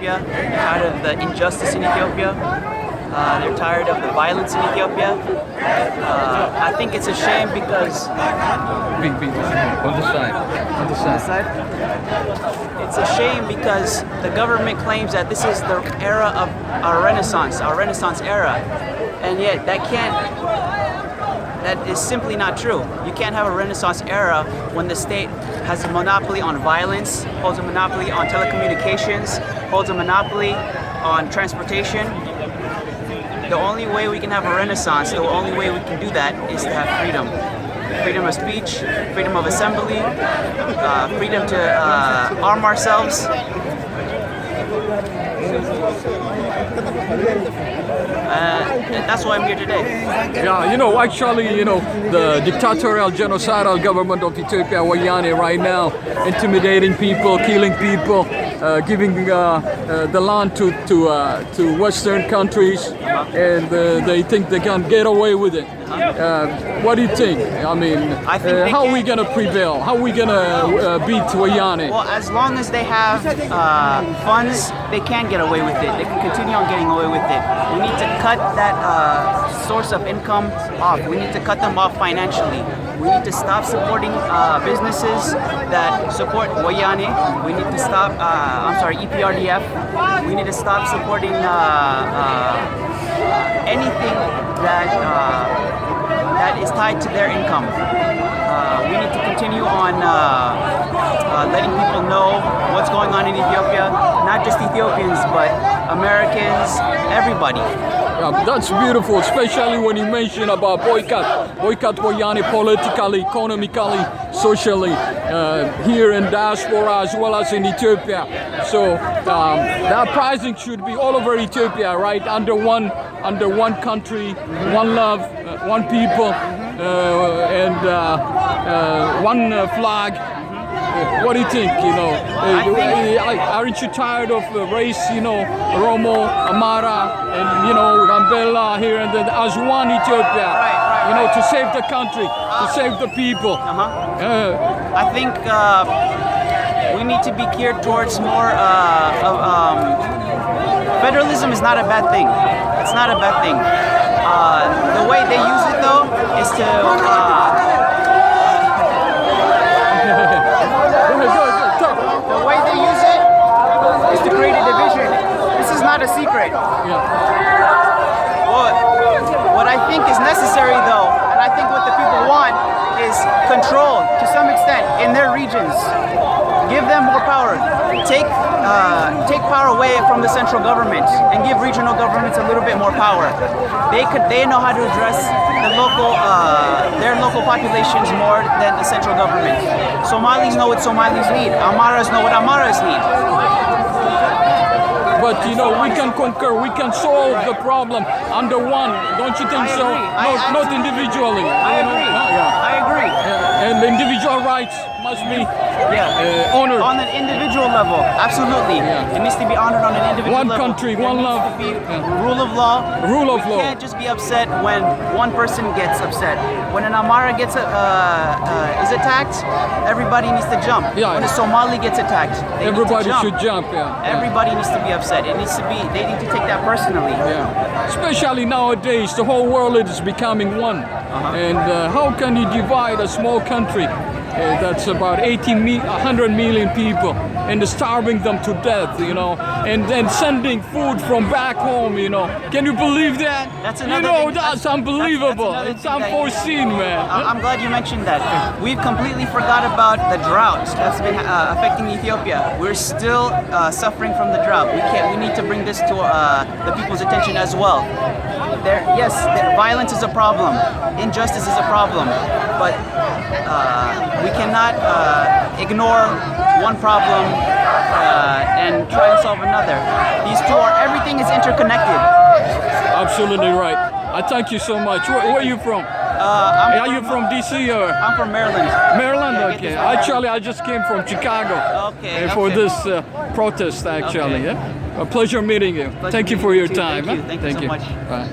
Ethiopia. They're tired of the injustice in Ethiopia. They're tired of the violence in Ethiopia. I think it's a shame because On the side. On the side. it's a shame because the government claims that this is the era of our Renaissance era, and yet that is simply not true. You can't have a Renaissance era when the state has a monopoly on violence, holds a monopoly on telecommunications, holds a monopoly on transportation. The only way we can have a Renaissance, the only way we can do that is to have freedom. Freedom of speech, freedom of assembly, freedom to arm ourselves. And that's why I'm here today. Yeah, actually, the dictatorial genocidal government of Ethiopia, Wayane, right now, intimidating people, killing people, giving the land to Western countries, and they think they can get away with it. What do you think? I mean, how are we going to prevail? How are we going to beat Wayane? Well, as long as they have funds, they can get away with it. They can continue on getting away with it. We need to cut that source of income off. We need to cut them off financially. We need to stop supporting businesses that support Wayane. We need to stop, EPRDF. We need to stop supporting anything that is tied to their income. We need to continue on letting people know what's going on in Ethiopia, not just Ethiopians, but Americans, everybody. Yeah, that's beautiful, especially when you mention about boycott Wayane politically, economically, socially, here in diaspora as well as in Ethiopia. So the uprising should be all over Ethiopia, right? Under one country, one love, one people, and one flag. What do you think? Aren't you tired of race? Romo, Amara, and Gambela here and then as one Ethiopia. To save the country, to save the people. I think we need to be geared towards more. Federalism is not a bad thing. It's not a bad thing. The way they use it though is to. The way they use it is to create a division. This is not a secret. What I think is necessary though, and I think what the people want, is control to some extent in their regions. Give them more power. Take power away from the central government and give regional governments a little bit more power. They know how to address their local populations more than the central government. Somalis know what Somalis need. Amaras know what Amaras need. But we can conquer, we can solve the problem under one, don't you think so? Not individually. I agree. And individual rights must be honored. On an individual level, absolutely. It needs to be honored on an individual level. One country, one love. Rule of law. Rule of law. You can't just be upset when one person gets upset. When an Amara is attacked, everybody needs to jump. When a Somali gets attacked, everybody should jump. Everybody needs to be upset. They need to take that personally. Especially nowadays, the whole world is becoming one. And how can you divide a small country that's about 100 million people and starving them to death, and then sending food from back home, Can you believe that? That's another thing. That's unbelievable. It's unforeseen, man. I'm glad you mentioned that. We've completely forgot about the drought that's been affecting Ethiopia. We're still suffering from the drought. We need to bring this to the people's attention as well. Violence is a problem. Injustice is a problem. But we cannot ignore one problem and try and solve another. These two everything is interconnected. Absolutely right. I thank you so much. Where are you from? Are you from DC or? I'm from Maryland. Maryland, okay. Actually, I just came from Chicago. For this protest, actually. A pleasure meeting you. Thank you for your time. Thank you so much. Bye.